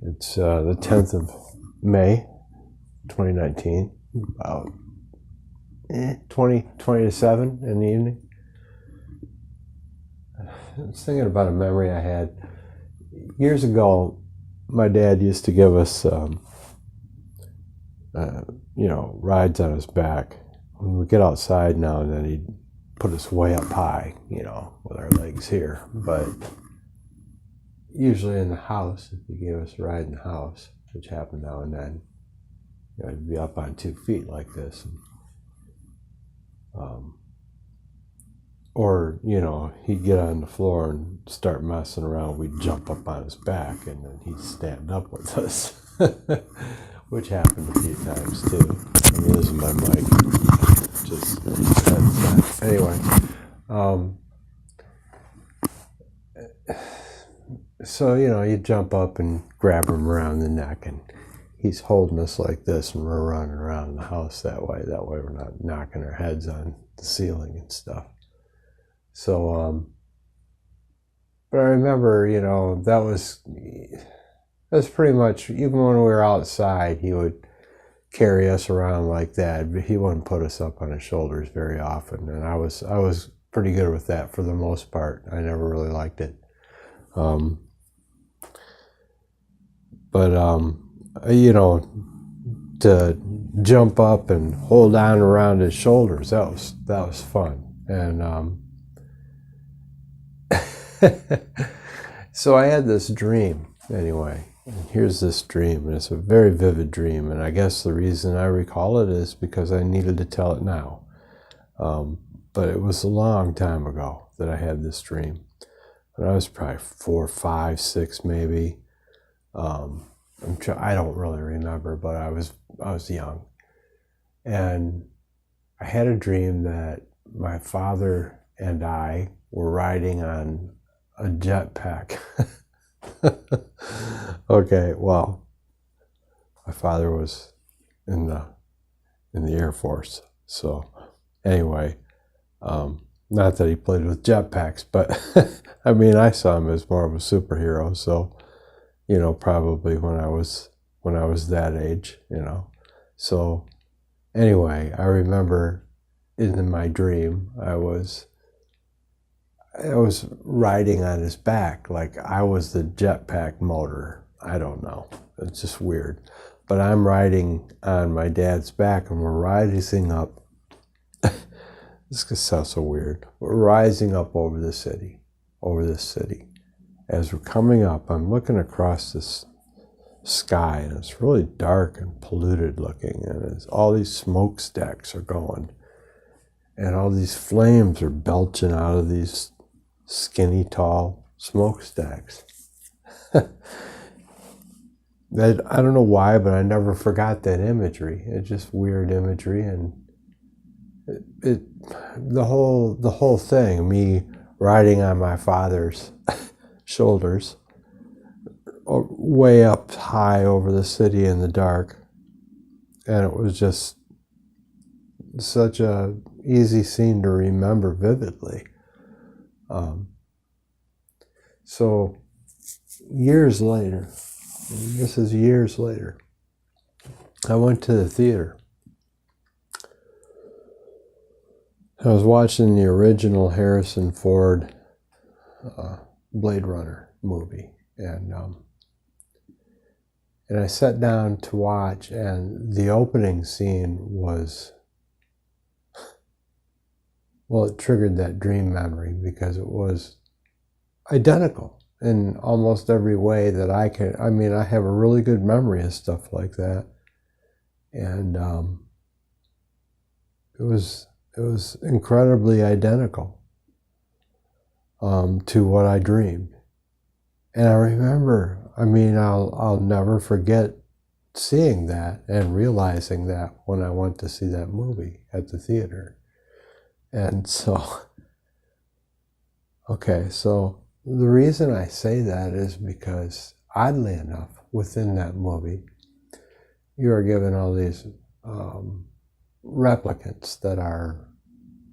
It's the 10th of May, 2019, about 20 to 7 in the evening. I was thinking about a memory I had. Years ago, my dad used to give us, rides on his back. When we get outside now and then, he'd put us way up high, with our legs here. But usually in the house, if he gave us a ride in the house, which happened now and then, I'd be up on 2 feet like this. Or, he'd get on the floor and start messing around. We'd jump up on his back and then he'd stand up with us, which happened a few times too. I'm losing my mic. Anyway. So, you jump up and grab him around the neck, and he's holding us like this, and we're running around the house that way. That way we're not knocking our heads on the ceiling and stuff. So, but I remember, that was pretty much, even when we were outside, he would carry us around like that. But he wouldn't put us up on his shoulders very often, and I was pretty good with that for the most part. I never really liked it. To jump up and hold on around his shoulders, that was fun. And so I had this dream anyway. And here's this dream, and it's a very vivid dream. And I guess the reason I recall it is because I needed to tell it now. But it was a long time ago that I had this dream. And I was probably 4, 5, 6 maybe. I don't really remember, but I was young. And I had a dream that my father and I were riding on a jetpack. Okay, well, my father was in the Air Force. So anyway, not that he played with jetpacks, but I mean, I saw him as more of a superhero. So, probably when I was that age, So anyway, I remember in my dream, I was riding on his back like I was the jetpack motor. I don't know. It's just weird. But I'm riding on my dad's back, and we're rising up. This could sound so weird. We're rising up over this city. As we're coming up, I'm looking across this sky, and it's really dark and polluted looking, and all these smokestacks are going, and all these flames are belching out of these skinny, tall smokestacks. I don't know why, but I never forgot that imagery. It's just weird imagery, and the whole thing, me riding on my father's shoulders, way up high over the city in the dark, and it was just such a easy scene to remember vividly. So years later, I went to the theater. I was watching the original Harrison Ford Blade Runner movie, and I sat down to watch, and the opening scene was, well, it triggered that dream memory because it was identical in almost every way that I can. I mean, I have a really good memory of stuff like that, and it was incredibly identical to what I dreamed. And I remember, I'll never forget seeing that and realizing that when I went to see that movie at the theater. And so, so the reason I say that is because, oddly enough, within that movie, you are given all these replicants that are,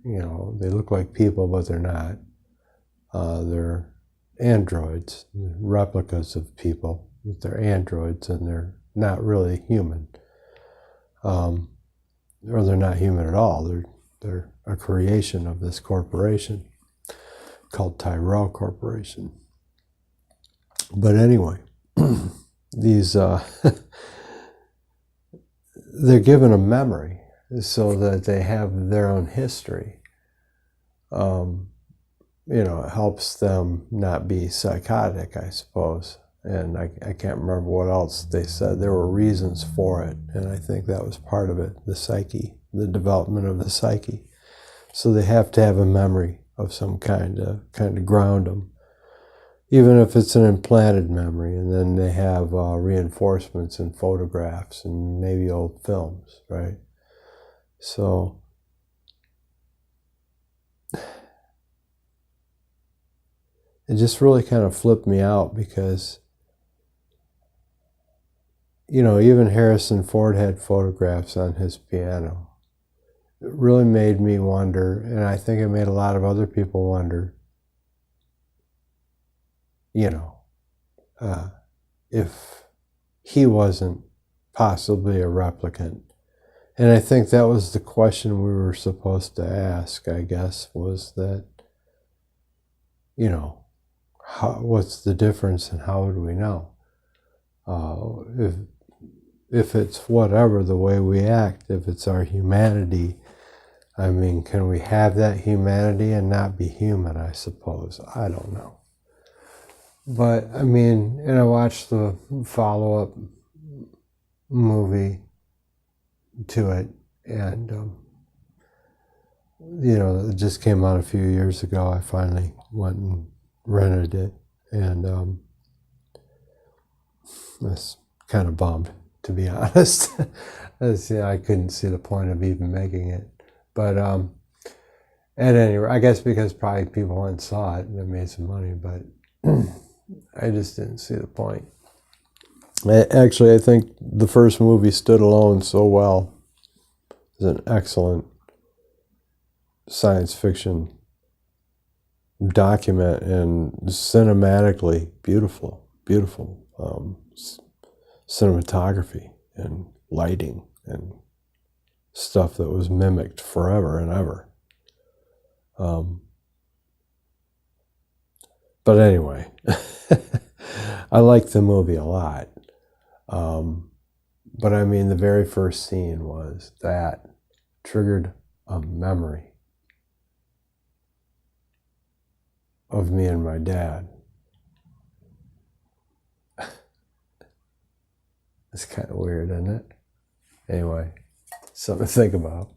they look like people, but they're not. They're androids, replicas of people they're androids and they're not really human, or they're not human at all. They're a creation of this corporation called Tyrell Corporation. But anyway, these they're given a memory so that they have their own history. It helps them not be psychotic, I suppose. And I can't remember what else they said. There were reasons for it, and I think that was part of it, the psyche, the development of the psyche. So they have to have a memory of some kind to ground them, even if it's an implanted memory. And then they have reinforcements and photographs and maybe old films, right? So it just really kind of flipped me out because, even Harrison Ford had photographs on his piano. It really made me wonder, and I think it made a lot of other people wonder, if he wasn't possibly a replicant. And I think that was the question we were supposed to ask, I guess, was that, what's the difference and how would we know? If it's whatever, the way we act, if it's our humanity, I mean, can we have that humanity and not be human, I suppose? I don't know. But, I mean, and I watched the follow-up movie to it, and, it just came out a few years ago. I finally went and rented it, and I was kind of bummed, to be honest. I couldn't see the point of even making it. But at any rate, I guess because probably people went and saw it and it made some money, but I just didn't see the point. Actually, I think the first movie stood alone so well. It's an excellent science fiction document and cinematically beautiful cinematography and lighting and stuff that was mimicked forever and ever. But anyway, I liked the movie a lot. But I mean, the very first scene was that triggered a memory of me and my dad. It's kind of weird, isn't it? Anyway, something to think about.